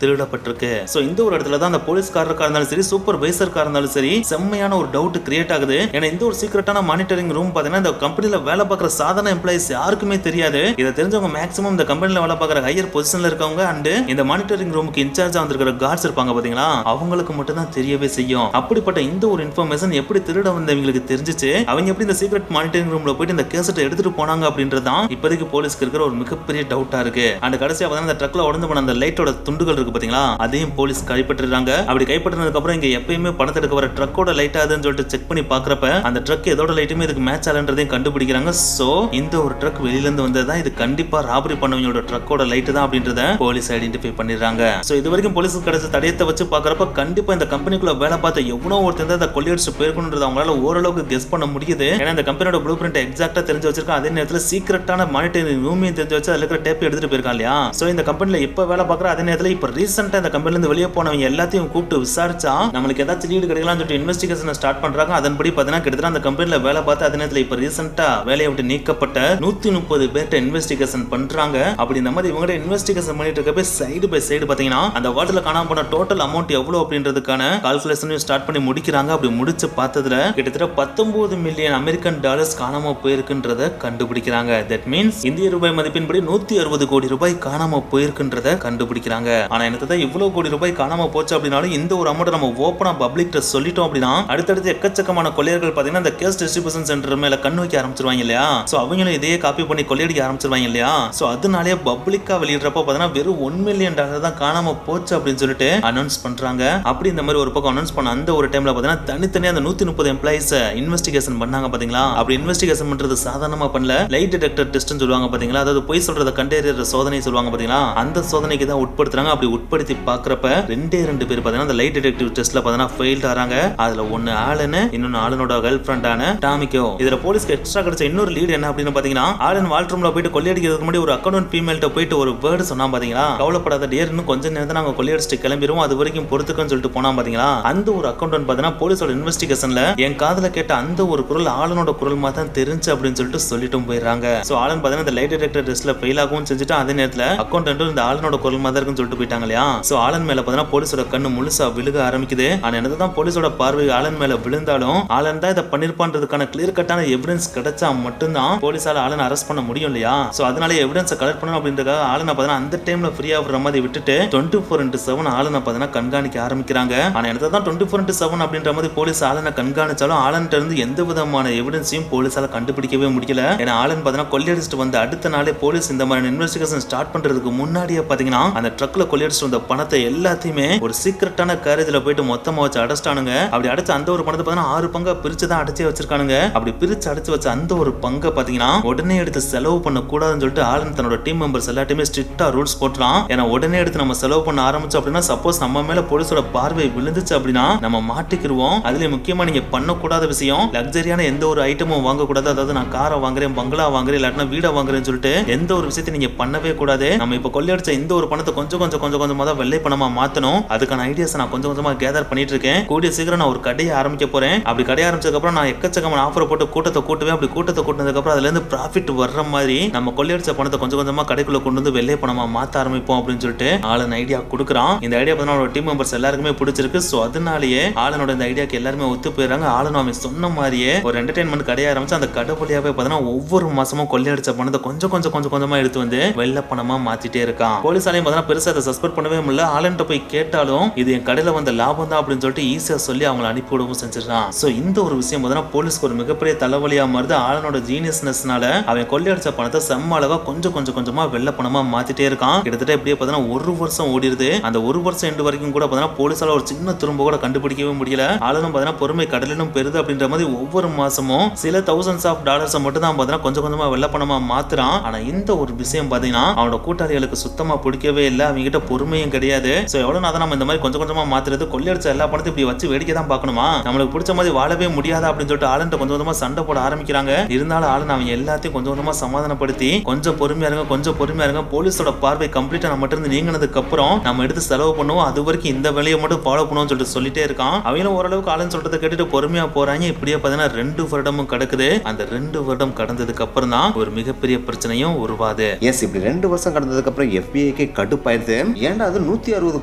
திருடப்பட்டிருக்கு. சோ இந்த ஒரு இடத்துல தான் அந்த போலீஸ்காரருக்கா இருந்தாலும் சரி சூப்பர்வைசருக்கா இருந்தாலும் சரி செம்மையான ஒரு டவுட் கிரியேட் ஆகுது. ஏன்னா இந்த ஒரு சீக்ரெட்டான மானிட்டரிங் ரூம் பாத்தீங்கன்னா இந்த கம்பெனில வேலை பார்க்குற சாதாரண எம்ப்ளாயிஸ் யாருக்குமே தெரியாது. இதை தெரிஞ்சவங்க மேக்ஸிமம் இந்த கம்பெனில வேலை பார்க்குற ஹையர் பொசிஷன்ல இருக்கவங்க அண்ட் இந்த மானிட்டரிங் ரூமுக்கு இன்சார்ஜா வந்திருக்கிற கார்ட்ஸ் இருப்பாங்க பாத்தீங்களா, அவங்களுக்கு மட்டும் தான் தெரியவே செய்யும். அப்படிப்பட்ட இந்த ஒரு இன்ஃபர்மேஷன் எப்படி திருட வந்தவங்களுக்கு தெரிஞ்சிச்சு, அவங்க எப்படி இந்த சீக்ரெட் மானிட்டரிங் ரூம்ல போயிட்டு இந்த கேசட்டை எடுத்துட்டு போனாங்க அப்படின்றதான் இப்போதைக்கு போலீஸ்க்கு இருக்கிற ஒரு மிகப்பெரிய டவுட்டா இருக்கு. அந்த கடைசியா அந்த ட்ரக்ல உடந்து போன அந்த லைட்டோட துண்டுகள் இருக்கு பாத்தீங்களா, அதையும் போலீஸ் கைப்பற்றிடுறாங்க. அப்படி கைப்பற்றினதுக்கு அப்புறம் இங்க எப்பயுமே பணத்தை எடுக்க வர ட்ரக்கோட லைட் ஆகுதுன்னு சொல்லிட்டு செக் பண்ணி பாக்குறப்ப அந்த ட்ரக் எதோட லைட்டுமே இதுக்கு மேட்ச் ஆகலன்றதையும் கண்டுபிடிக்கிறாங்க. சோ இந்த ஒரு ட்ரக் வெளியில இருந்து வந்ததுதான் இது கண்டிப்பா ராபரி பண்ணவங்களோட ட்ரக்கோட லைட் தான் அப்படின்றத போலீஸ் ஐடென்டிஃபை பண்ணிடுறாங்க. சோ இது வரைக்கும் போலீஸுக்கு கிடைச்ச தடயத்தை வச்சு பாக்குறப்ப கண்டிப்பா இந்த கம்பெனிக்குள்ள வேலை பார்த்த எவ்வளவு ஒருத்தர் அதை கொள்ளையடிச்சு போயிருக்கணும்ன்றது அவங்களால ஓரளவுக்கு கெஸ் பண்ண முடியுது. ஏன்னா இந்த கம்பெனியோட ப்ளூ பிரிண்ட் எக்ஸாக்டா தெரிஞ்சு வச்சிருக்கான். அதே நேரத்தில் சீக்ரெட்டான மானிட்டரிங் ரூமையும் தெரிஞ்சு வச்சு அதுல இருக்கிற டேப் எடுத்துட்டு போயிருக்கான் இல்லையா. சோ இந்த கம்பெனில இப்ப வேலை பார்க்குற அதே நேரத்தில் இப்ப ரீசெண்டா இந்த கம்பெனில இருந்து வெளியே போனவங்க எல்லாத்தையும் கூப்பிட்டு விசாரிச்சா நம்மளுக்கு ஏதாச்சும் லீடு கிடைக்கலாம்னு சொல்லிட்டு இன்வெஸ்டிகேஷன் ஸ்டார்ட் பண்றாங்க. அதன்படி பாத்தீங்கன்னா கிட்டத்தட்ட அந்த கம்பெனில வேலை பார்த்து அதே நேரத்தில் இப்ப ரீசெண்டா வேலையை விட்டு நீக்கப்பட்ட 130 பேர்ட்ட இன்வெஸ்டிகேஷன் பண்றாங்க. அப்படி இந்த மாதிரி இவங்க இன்வெஸ்டிகேஷன் பண்ணிட்டு இருக்கப்ப சைடு பை சைடு பாத்தீங்கன்னா அந்த வார்டுல காணாம போன டோட்டல் அமௌண்ட் எவ்வளவு அப்படின்றதுக்கான கால்குலேஷனையும் ஸ்டார்ட் பண்ணி முடிக்கிறாங்க. அப்படி முடிச்சு பார்த்ததுல கிட்டத்தட்ட 19 மில்லியன் அமெரிக்கன் டாலர்ஸ் காணாம போயிருக்குன்றத கண்டுபிடிக்கிறாங்க. தட் மீன்ஸ் இந்திய ரூபாய் மதிப்பின்படி 160 கோடி ரூபாய் காணாம போயிருக்குன்றத கண்டுபிடிக்கிறாங்க. ஆனா எனக்கு தான் இவ்வளவு கோடி ரூபாய் காணாம போச்சு அப்படின்னாலும் இந்த ஒரு அமௌண்ட் நம்ம ஓப்பனா பப்ளிக் சொல்லிட்டோம் அப்படின்னா அடுத்தடுத்து எக்கச்சக்கமான கொள்ளையர்கள் பாத்தீங்கன்னா இந்த கேஸ் டிஸ்ட்ரிபியூஷன் சென்டர் மேல கண்ணு வைக்க ஆரம்பிச்சிருவாங்க இல்லையா. சோ அவங்களும் இதையே காப்பி பண்ணி கொள்ளையடிக்க ஆரம்பிச்சிருவாங்க இல்லையா. சோ அதனாலே பப்ளிக்கா வெளியிடுறப்ப பாத்தீங்கன்னா வெறும் 1 மில்லியன் டாலர் தான் காணாம போச்சு அப்படின்னு சொல்லிட்டு அனௌன்ஸ் பண்றாங்க. அப்படி இந்த மாதிரி ஒரு பக்கம் அனௌன்ஸ் பண்ண அந்த ஒரு டைம்ல பாத்தீங்கன்னா தனித்தனியா அந்த 130 எம்ப்ளாயிஸ் இன்வெஸ்டிகேஷன் பண்ணாங்க பாத்தீங்களா. அப்படி இன்வெஸ்டிகேஷன் பண்றது சாதாரணமா பண்ணல, லைட் டிடெக்டர் டெஸ்ட்னு சொல்லுவாங்க பாத்தீங்களா, அதாவது பொய் சொல்றத கண்டறியற சோதனை சொல்லுவாங்க பாத்தீங்களா, அந்த சோதனைக்கு தான் உட்படுத்துறாங்க. அப்படி உட்படுத்தி பாக்குறப்ப 2 பேர் பாத்தீங்கன்னா அந்த லைட் டிடெக்டிவ் டெஸ்ட்ல பாத்தீங்கன்னா ஃபெயில்ட் ஆறாங்க. அதுல ஒன்னு ஆலன், இன்னொன்னு ஆலனோட கேர்ள் ஃப்ரெண்டான டாமிகோ. இதுல போலீஸ்க்கு எக்ஸ்ட்ரா கிடைச்ச இன்னொரு லீட் என்ன அப்படின்னு பாத்தீங்கன்னா ஆலன் வால்ட் ரூம்ல போயிட்டு கொள்ளையடிக்கிறதுக்கு முன்னாடி ஒரு அக்கவுண்ட் ஃபீமேல்ட்ட போயிட்டு ஒரு வேர்டு சொன்னா பாத்தீங்களா, கவலைப்படாத டியர், இன்னும் கொஞ்ச நேரத்துல நாங்க கொள்ளையடிச்சிட்டு கிளம்பிடுவோம், அது வரைக்கும் பொறுத்துக்கன்னு சொல்லிட்டு போனா பாத்தீங்களா. அந்த ஒரு அக்கவுண்ட் பாத்தீங்கன்னா போலீஸோட இன்வெஸ்டிகேஷன்ல என் காதுல கேட்ட அந்த ஒரு குரல் ஆலனோட குரல் மாதிரி தான் தெரிஞ்சு அப்படின்னு சொல்லிட்டு சொல்லிட்டும் போயிடுறாங்க. சோ ஆலன் பாத்தீங்கன்னா இந்த லைட் டிடெக்டர் டெஸ்ட்ல ஃபெயில் ஆகவும் செஞ்சுட்டு அதே நேரத்துல அக்கவுண்டன்ட்டும் இந்த ஆலனோட குரல் மாதிரி இருக்குன்னு சொல்லிட்டு போயிட்டாங்க இல்லையா. சோ ஆலன் மேல பாத்தீங்கன்னா போலீஸோட கண்ணு முழுசா விழுக ஆரம்பிக்குது. ஆனா என்னதான் போலீஸோட பார்வை ஆலன் மேல விழுந்தாலும் ஆலன் தான் இதை பண்ணிருப்பான்றதுக்கான கிளியர் கட்டான எவிடன்ஸ் கிடைச்சா மட்டும்தான் போலீஸால ஆலன் அரெஸ்ட் பண்ண முடியும் இல்லையா. சோ அதனால எவிடன்ஸ் கலெக்ட் பண்ணணும் அப்படின்றதுக்காக ஆலனை பாத்தீங்கன்னா அந்த டைம்ல ஃப்ரீயா விடுற மாதிரி விட்டுட்டு 24/7 ஆலனை பாத்தீங்கன்னா கண்காணிக்க ஆரம்பிக்கிறாங்க. ஆனா என்னதான் 24/7 அப்படின்ற மாதிரி போலீஸ் ஆலனை கண்காணிச்சாலும் ஆலன்ட்ட இருந்து எந்த விதமான எவிடன்ஸையும் போலீஸால கண்டுபிடிக்கவே முடியல. ஏன்னா ஆலன் பாத்தீங்கன்னா கொள்ளையடிச்சிட்டு வந்த அடுத்த நாளே போலீஸ் இந்த மாதிரி இன்வெஸ்டிகேஷன் ஸ்டார்ட் பண்றதுக்கு முன்னாடியே பாத்தீங்கன்னா அந்த ட்ரக்ல கொள்ளையடிச்சிட்டு வந்த பணத்தை எல்லாத்தையுமே ஒரு சீக்ரெட்டான கேரேஜ்ல போயிட்டு மொத்தமா வச்சு அடைச்சிட்டானுங்க. அப்படி அடைச்ச அந்த ஒரு பணத்தை பாத்தீங்கன்னா 6 பங்கா பிரிச்சு தான் அடைச்சே வச்சிருக்கானுங்க. அப்படி பிரிச்சு அடைச்சு வச்ச அந்த ஒரு பங்கை பாத்தீங்கன்னா உடனே எடுத்து செலவு பண்ண கூடாதுன்னு சொல்லிட்டு ஆலன் தன்னோட டீம் மெம்பர்ஸ் எல்லாத்தையுமே ஸ்ட்ரிக்ட்டா ரூல்ஸ் போட்டுறான். ஏன்னா உடனே எடுத்து நம்ம செலவு பண்ண ஆரம்பிச்சோம் அப்படின்னா சப்போஸ் நம்ம மேல போலீஸோட பார்வை விழுந்துச்சு அப்படின்னா நம்ம மாட்டிக்கிருவோம். அதுல முக்கியமா நீங்க பண்ணக்கூடாத விஷயம் லக்ஸரியான எந்த ஒரு ஐட்டமும் வாங்கக்கூடாது. அதாவது நான் காரை வாங்குறேன், பங்களா வாங்குறேன், இல்லாட்டினா வீடை வாங்குறேன்னு சொல்லிட்டு எந்த ஒரு விஷயத்தை நீங்க பண்ணவே கூடாது. நம்ம இப்ப கொள்ளையடிச்ச இந்த ஒரு பணத்தை கொஞ்சம் கொஞ்சமா தான் வெள்ளை பணமா மாத்தணும். அதுக்கான ஐடியாஸ் நான் கொஞ்சமா கேதர் பண்ணிட்டு இருக்கேன். கூடிய சீக்கிரம் நான் ஒரு கடையை ஆரம்பிக்க போறேன். அப்படி கடை ஆரம்பிச்சதுக்கு அப்புறம் நான் எக்கச்சக்கமான ஆஃபர் போட்டு கூட்டத்தை கூட்டுவேன். அப்படி கூட்டத்தை கூட்டினதுக்கு அப்புறம் அதுல இருந்து ப்ராஃபிட் வர்ற மாதிரி நம்ம கொள்ளையடிச்ச பணத்தை கொஞ்சமா கடைக்குள்ள கொண்டு வந்து வெள்ளை பணமா மாத்த ஆரம்பிப்போம் அப்படின்னு சொல்லிட்டு ஆலன் ஐடியா கொடுக்குறான். இந்த ஐடியா பார்த்தா டீம் மெம்பர்ஸ் எல்லாருக்குமே பிடிச்சிருக்கு. சோ அதனாலேயே ஆலனோட இந்த ஐடியாக்கு எல்லாருமே ஒத்து போயிடுறாங்க. ஆலன் அவன் சொன்ன மாதிரியே ஒரு என்டர்டைன்மெண்ட் கடையை ஆரம்பிச்சு அந்த கடை வழியாவே பார்த்தா ஒவ்வொரு மாசமும் கொள்ளையடிச்ச பணத்தை கொஞ்சமா எடுத்து வந்து வெள்ளை பணமா மாத்திட்டே இருக்கான். போலீஸாலையும் பார்த்தா பெருசா அதை சஸ்பெண்ட் பண்ணவே முடியல. ஆலன்ட்ட போய் கேட்டாலும் இது என் கடையில வந்த லாபம் தான் அப்படின்னு சொல்லிட்டு ஈஸியா சொல்லி அவங்களை அனுப்பிவிடவும் செஞ்சிடறான். சோ இந்த ஒரு விஷயம் பார்த்தா போலீஸ்க்கு ஒரு மிகப்பெரிய தலைவலியா மாறுது. ஆலனோட ஜீனியஸ்னஸ்னால அவன் கொள்ளையடிச்ச பணத்தை செம்ம அழகா கொஞ்சமா வெள்ளை பணமா மாத்திட்டே இருக்கான். கிட்டத்தட்ட இப்படியே பார்த்தா 1 வருஷம் ஓடிடுது. அந்த 1 வருஷம் எண்டு வரைக்கும் கூட பார்த்தா போலீஸால ஒரு சின்ன துரும்ப கூட கண்டுபிடிக்கவே முடியல. ஆலனும் பார்த்தா பொறுமை கடலிலும் பெருது அப்படின்ற மாதிரி ஒவ்வொரு மாசமும் சில thousands of dollars மட்டும் தான் பார்த்தா கொஞ்சமா வெள்ளை பணமா மாத்துறான். ஆனா இந்த ஒரு விஷயம் பாத்தீங்கன்னா அவனோட கூட்டாளிகளுக்கு சுத்தமா பிடிக்கவே இல்லை. அவங்க கிட்ட பொறுமையும் கிடையாது. சோ எவ்வளவு நாள் நம்ம இந்த மாதிரி கொஞ்சமா மாத்துறது, கொள்ளையடிச்ச எல்லா பணத்தையும் இப்படி வச்சு வேடிக்கை தான் பார்க்கணுமா, நம்மளுக்கு பிடிச்ச மாதிரி வாழவே முடியாதா அப்படின்னு சொல்லிட்டு ஆலன்ட்ட கொஞ்சமா சண்டை போட ஆரம்பிக்கிறாங்க. இருந்தாலும் ஆலன் அவன் எல்லாத்தையும் கொஞ்சமா சமாதானப்படுத்தி கொஞ்சம் பொறுமையா இருங்க, போலீஸோட பார்வை கம்ப்ளீட்டா நம்ம இருந்து நீங்கினதுக்கு அப்புறம் நம்ம எடுத்து செலவு பண்ணுவோம், அது வரைக்கும் இந்த வேலையை மட்டும் ஃபாலோ பண்ணுவோம்னு சொல்லிட்டு சொல்லிட்டே இருக்கான். அவங்களும் ஓரளவுக்கு ஆலன் சொல்றதை கேட்டுட்டு பொறுமையா போறாங்க. இப்படியே பார்த்தீங்கன்னா 2 வருடமும் கிடக்குது. அந்த 2 வருடம் கடந்ததுக்கு அப்புறம் தான் ஒரு மிகப்பெரிய பிரச்சனையும் உருவாது. எஸ், இப்படி 2 வருஷம் கடந்ததுக்கு அப்புறம் FBI கடுப்பாயிருது. ஏன்டா அது 160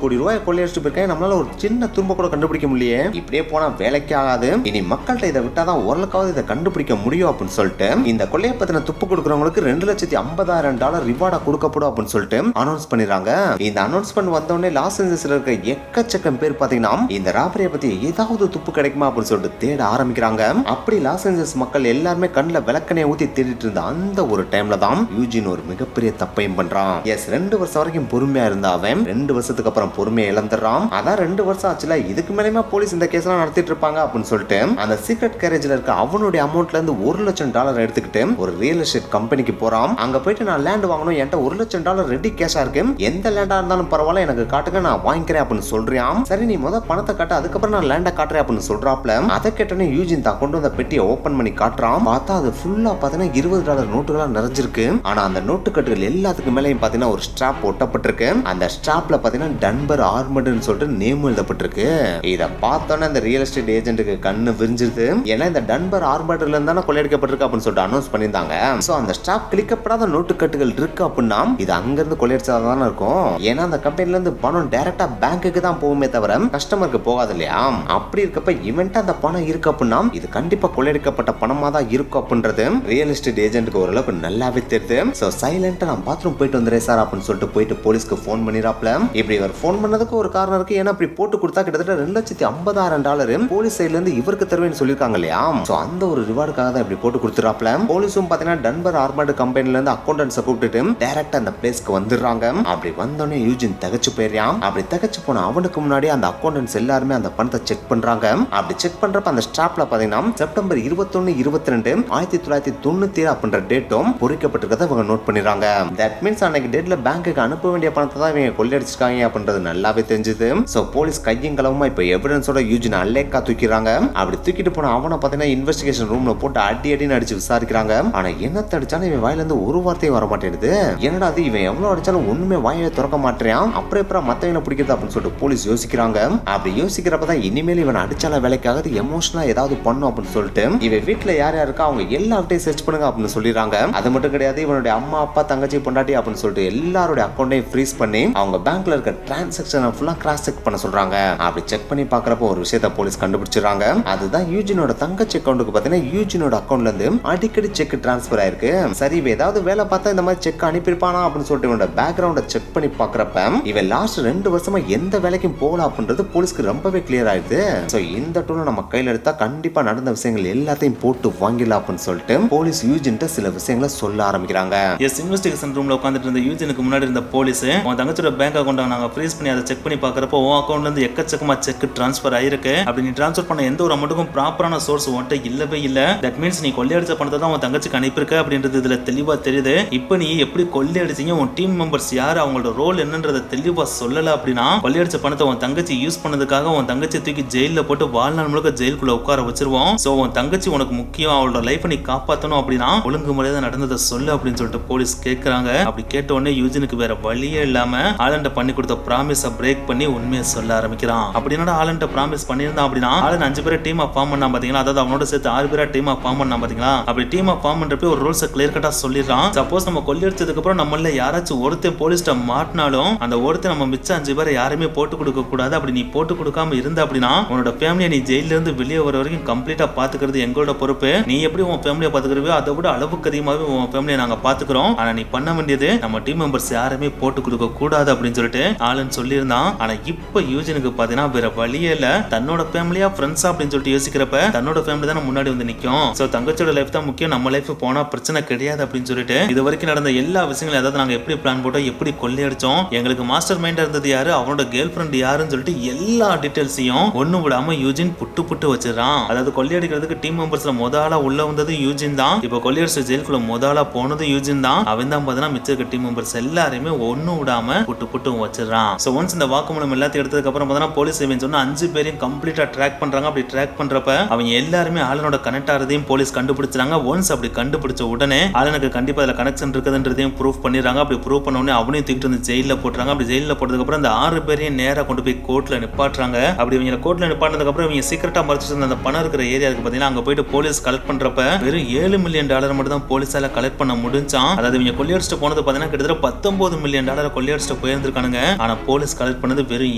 கோடி ரூபாய் கொள்ளையடிச்சு போயிருக்கேன், நம்மளால ஒரு சின்ன துரும்ப கூட கண்டுபிடிக்க முடியலையே, இப்படியே போனா வேலைக்கு ஆகாது, இனி மக்கள்கிட்ட இதை விட்டாதான் ஓரளவுக்காவது இதை கண்டுபிடிக்க முடியும் அப்படின்னு சொல்லிட்டு இந்த கொள்ளையை பத்தின துப்பு கொடுக்கறவங்களுக்கு $2,50,000 ரிவார்டா கொடுக்கப்படும் அப்படின்னு சொல்லிட்டு அனௌன்ஸ் பண்ணிடுறாங்க. இந்த அனௌன்ஸ்மெண்ட் வந்தோடனே லாஸ் ஏஞ்சல்ஸ்ல இருக்க எக்கச்சக்கம் பேர் பாத்தீங்கன்னா இந்த ராபரியை பத்தி ஏதாவது துப்பு கிடைக்குமா அப்படின்னு சொல்லிட்டு தேட ஆரம்பிக்கிறாங்க. அப்படி லாஸ் ஏஞ்சல்ஸ் மக்கள் எல்லாருமே கண்ணில் விளக்கணையை ஊத்தி தேடிட்டு இருந்த அந்த ஒரு டைம்ல தான் யூஜின் ஒரு மிகப்பெரிய தப்பையும் பண்றான். 2 வருஷம் வரைக்கும் பொறுமையா இருந்தா அவன் 2 வருஷத்துக்கு அப்புறம் பொறுமையை இழந்துடுறான். அதான் 2 வருஷம் ஆச்சுல, இதுக்கு மேலேயுமா போலீஸ் இந்த கேஸ் எல்லாம் நடத்திட்டு இருப்பாங்க அப்படின்னு சொல்லிட்டு அந்த சீக்ரெட் கேரேஜ்ல இருக்க அவனுடைய அமௌண்ட்ல இருந்து $1,00,000 எடுத்துக்கிட்டு ஒரு ரியல் எஸ்டேட் கம்பெனிக்கு போறான். அங்க போயிட்டு நான் லேண்ட் வாங்கணும், என்கிட்ட $1,00,000 ரெடி கேஷா இருக்கு, எந்த லேண்டா இருந்தாலும் பரவாயில்ல எனக்கு காட்டுங்க, நான் வாங்கிக்கிறேன் அப்படின்னு சொல்றான். சரி நீ முத பணத்தை காட்டு, அதுக்கப்புறம் நான் லேண்டை காட்டுறேன் அப்படின்னு சொல்றாப்ல. அதை கேட்டோன்னே யூஜின் தான் கொண்டு வந்த பெட்டியை ஓபன் பண்ணி காட்டுறான். பார்த்தா அது ஃபுல்லா பாத்தீங்கன்னா $20 நோட்டுகளா நிறைஞ்சிருக்கு. ஆனா அந்த நோட்டு கட்டுகள் எல்லாத்துக்கு மேலேயும் பாத்தீங்கன்னா ஒரு ஸ்ட்ராப் ஒட்டப்பட்டிருக்கு. அந்த ஸ்ட்ராப்ல பாத்தீங்கன்னா டன்பர் ஆர்மர்ட்னு சொல்லிட்டு நேம் எழுதப்பட்டிருக்கு. இத பார்த்தோன்னே அந்த ரியல் எஸ்டேட் ஏஜென்ட்டுக்கு கண்ணு விரிஞ்சிருது. ஏன்னா இந்த டன்பர் ஆர்மர்ட்ல இருந்தானே கொள்ளையடிக்கப்பட்டிருக்கு அப்படின்னு சொல்லிட்டு அனௌன்ஸ் பண்ணியிருந்தாங்க. சோ அந்த ஸ்ட்ராப் கிளிக்கப்படாத நோட்டு கட்டுகள் இருக்கு அப்படின்னா இது அங்க இருந்து கொள்ளையடிச்சதாதான் இருக்கும். ஏன்னா அந்த கம்பெனில இருந்து பணம் டைரக்டா பேங்க்குக்கு தான் போகுமே தவிர கஸ்டமருக்கு போகாது இல்லையா. அப்படி இருக்கப்ப இவன்ட்ட அந்த பணம் இருக்கு அப்படின்னா இது கண்டிப்பா கொள்ளையடிக்கப்பட்ட பணமா தான் இருக்கும் அப்படின்றது ரியல் எஸ்டேட் ஏஜென்ட்டுக்கு ஓரளவுக்கு நல்லாவே தெரியுது. சோ சைலண்டா நான் பாத்ரூம் போயிட்டு வந்துறேன் சார் அப்படின்னு சொல்லிட்டு போயிட்டு போலீஸ்க்கு போன் பண்ணிராப்ல. இப்படி இவர் போன் பண்ணதுக்கு ஒரு காரணம் இருக்கு. ஏன்னா இப்படி போட்டு கொடுத்தா கிட்டத்தட்ட $2,50,000 போலீஸ் சைடுல இருந்து இவருக்கு தருவேன்னு சொல்லிருக்காங்க இல்லையா. சோ அந்த ஒரு ரிவார்டுக்காக தான் இப்படி போட்டு கொடுத்துறாப்ல. போலீஸும் பாத்தீங்கன்னா டன்பர் ஆர்மர்ட் கம்பெனில இருந்து அக்கௌண்டன்ஸை கூப்பிட்டுட்டு டைரக்டா அந்த பிளேஸ்க்கு வந்துடுறாங்க. அப்படி வந்தோடனே யூஜின் தகச்சு போயிடுறான். அப்படி தகச்சு போன அவனுக்கு முன்னாடி அந்த அக்கௌண்டன்ஸ் எல்லாருமே அந்த பணத்தை செக் பண்றாங்க. அப்படி செக் பண்றப்ப அந்த ஸ்ட்ராப்ல பாத்தீங்கன்னா செப்டம்பர் 21, 22, 1997 அப்படின்ற டேட்டும் பொறிக்கப்பட்டிருக்கிறத இவங்க நோட் பண்ணிடுறாங்க. தட் மீன்ஸ் அன்னைக்கு டேட்ல பேங்க்குக்கு அனுப்ப வேண்டிய பணத்தை தான் இவங்க கொள்ளையடிச்சிருக்காங்க அப்படின்றது நல்லாவே தெரிஞ்சுது. சோ போலீஸ் கையும் களவுமா இப்ப எவிடன்ஸோட யூஜின் அல்லேக்கா தூக்கிறாங்க. அப்படி தூக்கிட்டு போன அவனை பாத்தீங்கன்னா இன்வெஸ்டிகேஷன் ரூம்ல போட்டு அடின்னு அடிச்சு விசாரிக்கிறாங்க. ஆனா என்னத்த அடிச்சாலும் இவன் வாயில இருந்து ஒரு வார்த்தையும் வர மாட்டேங்குது. என்னடா அது இவன் எவ்வளவு அடிச்சாலும் ஒண்ணுமே வாயை திறக்க மாட்டேறான், அப்புறம் எப்பறம் மத்தவங்களை பிடிக்கிறது அப்படின்னு சொல்லிட்டு போலீஸ் யோசிக்கிறாங்க. அப்படி யோசிக்கிறப்பதான் இனிமேல் இவன் அடிச்சால வேலைக்காக எமோஷனலா ஏதாவது பண்ணும் அப்படின்னு சொல்லிட்டு இவன் வீட்டுல யார் யாருக்கா அவங்க எல்லார்ட்டையும் சர்ச் பண்ணுங்க அப்படின்னு சொல்லிடுறாங்க. அது மட்டும் கிடையாது, இவனுடைய அம்மா அப்பா தங்கச்சி பொண்டாட்டி அப்படின்னு சொல்லிட்டு எல்லாரோட அக்கௌண்ட்டையும் ஃப்ரீஸ் பண்ணி அவங்க பேங்க்ல இருக்க டிரான்சாக்ஷனை ஃபுல்லா கிராஸ் செக் பண்ண சொல்றாங்க. அப்படி செக் பண்ணி பாக்குறப்ப ஒரு விஷயத்தை போலீஸ் கண்டுபிடிச்சிடறாங்க. அதுதான் யூஜினோட தங்கச்சி அக்கௌண்ட்டுக்கு பாத்தீங்கன்னா யூஜினோட அக்கௌண்ட்ல இருந்து அடிக்கடி செக் டிரான்ஸ்பர் ஆயிருக்கு. சரி இவன் ஏதாவது வேலை பார்த்தா இந்த மாதிரி செக் அனுப்பியிருப்பானா அப்படின்னு சொல்லிட்டு இவனோட பேக்ரவுண்ட செக் பண்ணி பாக்குறப்ப இவன் லாஸ்ட் 2 வருஷமா எந்த வேலைக்கும் போகல அப்படின்றது போலீஸ்க்கு ரொம்பவே கிளியர் ஆயிடுது. சோ இந்த டூலை நம்ம கையில எடுத்தா கண்டிப்பா நடந்த விஷயங்கள் எல்லாத்தையும் போட்டு வாங்கிடலாம் அப்படின்னு சொல்லிட்டு போலீஸ் யூஜின்ட்ட சில விஷயங்களை சொல்ல ஆரம்பிக்கிறாங்க. இன்வெஸ்டிகேஷன் ரூம்ல உட்கார்ந்துட்டு இருந்த யூஜினுக்கு முன்னாடி இருந்த போலீஸ் உன் தங்கச்சியோட பேங்க் அக்கௌண்ட் நாங்க ஃப்ரீஸ் பண்ணி அதை செக் பண்ணி பாக்குறப்போ உன் அக்கௌண்ட்ல இருந்து எக்கச்சக்கமா செக் டிரான்ஸ்பர் ஆயிருக்கு. அப்படி நீ டிரான்ஸ்பர் பண்ண எந்த ஒரு அமௌண்ட்டுக்கும் ப்ராப்பரான சோர்ஸ் உன்கிட்ட இல்லவே இல்ல. தட் மீன்ஸ் நீ கொள்ளையடிச்ச பணத்தை தான் உன் தங்கச்சிக்கு அனுப்பியிருக்க அப்படின்றது இதுல தெளிவா தெரியுது. இப்போ நீ எப்படி கொள்ளையடிச்சீங்க, உன் டீம் மெம்பர்ஸ் யாரு, அவங்களோட ரோல் என்னன்றதை தெளிவா சொல்லல அப்படின்னா கொள்ளையடிச்ச பணத்தை உன் தங்கச்சி யூஸ் பண்ணதுக்காக உன் தங்கச்சி தூக்கி ஜெயில போட்டு வாழ்நாள் முழுக்க ஜெயிலுக்குள்ள உட்கார வச்சிருவோம். சோ உன் தங்கச்சி உனக்கு முக்கியம், அவளோட லைஃப் நீ காப்பாற்றணும் அப்படின்னா ஒழுங்கு முறையாக நடந்ததை சொல்லு அப்படின்னு சொல்லிட்டு போலீஸ் கேட்கறாங்க. அப்படி கேட்ட உடனே யூஜினுக்கு வேற வழியே இல்லாம ஆலண்ட பண்ணி கொடுத்த ப்ராமிஸை பிரேக் பண்ணி உண்மையை சொல்ல ஆரம்பிக்கிறான். அப்படின்னா ஆலண்ட ப்ராமிஸ் பண்ணியிருந்தான் அப்படின்னா ஆலன் 5 பேரை டீமா ஃபார்ம் பண்ணா பாத்தீங்களா, அதாவது அவனோட சேர்த்து 6 பேரா டீமா ஃபார்ம் பண்ணா பாத்தீங்களா. அப்படி டீமா ஃபார்ம் பண்றப்ப ஒரு ரூல்ஸை கிளியர் கட்டா சொல்லிடுறான். சப்போஸ் நம்ம கொள்ளையடிச்சதுக்கு அப்புறம் நம்மள யாராச்சும் ஒருத்தன் போலீஸ்ட மாட்டினாலும் அந்த ஒருத்தன் நம்ம மிச்சம் 5 பேரை யாருமே போட்டு கொடுக்க கூடாது. அப்படி நீ போட்டு கொடுக்காம இருந்த அப்படின்னா உன்னோட ஃபேமிலியை நீ ஜெயில இருந்து வெளியே வர வரைக்கும் கம்ப்ளீட்டா பாத்துக்கிறது எங்களோட பொறுப்பு. நீ எப்படி உன் ஃபேமிலியை பாத்துக்கிறவியோ அதை விட அளவுக்கு அதிகமாகவே உன் ஃபேமிலியை நாங்க பாத்துக்கிறோம். ஆனா நீ பண்ண வேண்டியது நம்ம டீம் மெம்பர்ஸ் யாருமே போட்டு கொடுக்க கூடாது அப்படின்னு சொல்லிட்டு ஆலன் சொல்லியிருந்தான். ஆனா இப்ப யூஜனுக்கு பாத்தீங்கன்னா வேற வழியே இல்ல, தன்னோட ஃபேமிலியா ஃப்ரெண்ட்ஸா அப்படின்னு சொல்லிட்டு யோசிக்கிறப்ப தன்னோட ஃபேமிலி தான் முன்னாடி வந்து நிக்கும். சோ தங்கச்சியோட லைஃப் தான் முக்கியம், நம்ம லைஃப் போனா பிரச்சனை கிடையாது அப்படின்னு சொல்லிட்டு இது வரைக்கும் நடந்த எல்லா விஷயங்களும், அதாவது நாங்க எப்படி பிளான் போட்டோம், எப்படி கொள்ளையடிச்சோம், எங்களுக்கு மாஸ்டர் மைண்டா இருந்தது யாரு, அவனோட கேர்ள் ஃப்ரெண்ட் யாருன்னு சொல்லிட்டு எல்லா டீடைல்ஸையும் ஒண்ணு விடாம யூஜின் புட்டு வச்சிடறான். அதாவது கொள்ளையடிக்கிறதுக்கு டீம் மெம்பர்ஸ்ல முதலா உள்ள வந்தது யூஜின் தான். இப்போ கொள்ளையடிச்ச ஜெயிலுக்குள்ள முதலா போனது யூஜின் தான். அவன் தான் பாத்தீங்கன்னா மிச்ச டீம் மெம்பர்ஸ் எல்லாரையுமே ஒண்ணு விடாம புட்டு வச்சிடறான். சோ ஒன்ஸ் இந்த வாக்குமூலம் எல்லாத்தையும் எடுத்ததுக்கு அப்புறம் பாத்தீங்கன்னா போலீஸ் இவன் சொன்ன 5 பேரையும் கம்ப்ளீட்டா ட்ராக் பண்றாங்க. அப்படி ட்ராக் பண்றப்ப அவங்க எல்லாருமே ஆலனோட கனெக்ட் ஆறதையும் போலீஸ் கண்டுபிடிச்சாங்க. ஒன்ஸ் அப்படி கண்டுபிடிச்ச உடனே ஆலனுக்கு கண்டிப்பா அதுல கனெக்ஷன் இருக்குதுன்றதையும் ப்ரூவ் பண்ணிடுறாங்க. அப்படி ப்ரூவ் பண்ண உடனே அவனையும் தூக்கிட்டு வந்து ஜெயில போட்டுறாங்க. அப்படி ஜெயில போட்டதுக்கு அப்புறம் அந்த 6 பேரையும் நேரா கொண்டு போய் கோர்ட்ல நிப்பாட்டுறாங்க. அப்படி இவங்க கோர்ட்ல நிப்பாட்டினதுக்கு அப்புறம் இவங்க சீக்கிரட்டா மறைச்சிட்டு அந்த பணம் இருக்கிற ஏரியா இருக்கு பாத்தீங்கன்னா, அங்க போயிட்டு போலீஸ் கலெக்ட் பண்றப்ப வெறும் $7 மில்லியன் மட்டும் தான் போலீஸால கலெக்ட் பண்ண முடிஞ்சான். அதாவது இவங்க கொள்ளையடிச்சிட்டு போனது பாத்தீங்கன்னா கிட்டத்தட்ட $19 மில்லியன் கொள்ளையடிச்சிட்டு போயிருந்திருக்கானுங்க. ஆனா போலீஸ் கலெக்ட் பண்ணது வெறும்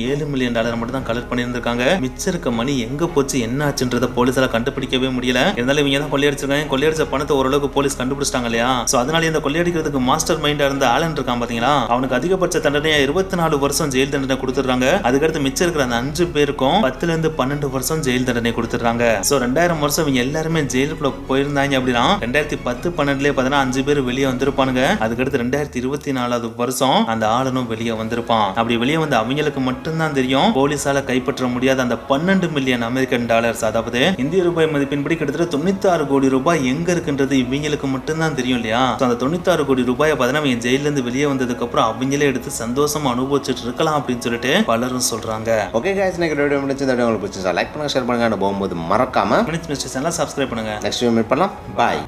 $7 மில்லியன் மட்டும் தான் கலெக்ட் பண்ணியிருந்திருக்காங்க. மிச்சம் இருக்க மணி எங்க போச்சு என்ன ஆச்சுன்றத போலீஸால கண்டுபிடிக்கவே முடியல. இருந்தாலும் இவங்க தான் கொள்ளையடிச்சிருக்காங்க. கொள்ளையடிச்ச பணத்தை ஓரளவுக்கு போலீஸ் கண்டுபிடிச்சிட்டாங்க இல்லையா? சோ அதனால இந்த கொள்ளையடிக்கிறதுக்கு மாஸ்டர் மைண்டா இருந்த ஆலன் இருக்கான் பாத்தீங்களா, அவனுக்கு அதிகபட்ச தண்டனையா 24 வருஷம் ஜெயில் தண்டனை கொடுத்துறாங்க. அதுக்கடுத்து மிச்சம் இருக்கிற அந்த 5 பேருக்கும் 10 இருந்து 12 வருஷம் ஜெயில் தண்டனை கொடுத்துறாங்க. சோ 2000 வருஷம் இவங்க எல்லாருமே ஜெயிலுக்குள்ள போயிருந்தாங்க அப்படின்னா 2010-12 பார்த்தா 5 பேர் வெளியே வந்திருப்பானுங்க. அதுக்கடுத்து 2024 வருஷம் அந்த ஆளனும் வெளியே வந்திருப்பான். அப்படி வெளியே வந்து அவங்களுக்கு மட்டும்தான் தெரியும் போலீஸால கைப்பற்ற முடியாத அந்த $12 மில்லியன் அமெரிக்கன் டாலர்ஸ், அதாவது இந்திய ரூபாய் மதிப்பின்படி கிட்டத்தட்ட 96 கோடி ரூபாய் எங்க இருக்குன்றது இவங்களுக்கு மட்டும்தான் தெரியும் இல்லையா? அந்த 96 கோடி ரூபாயை பார்த்தா அவங்க ஜெயில இருந்து வெளியே வந்ததுக்கு அப்புறம் அவங்களே எடுத்து சந்தோஷமா அனுபவிச்சுட்டு இருக்கலாம் அப்படின்னு சொல்லிட்டு பலரும் சொல்றாங்க. ஓகே गाइस, இன்னைக்கு வீடியோ முடிஞ்சது. உங்களுக்கு பிடிச்சா லைக் பண்ணுங்க, ஷேர் பண்ணுங்க. போகும்போது மறக்காம மினிட்ஸ் மிஸ்டர் சேனலை சப்ஸ்கிரைப் பண்ணுங்க. நெக்ஸ்ட் வீடியோ மீட் பண்ணலாம். பாய்.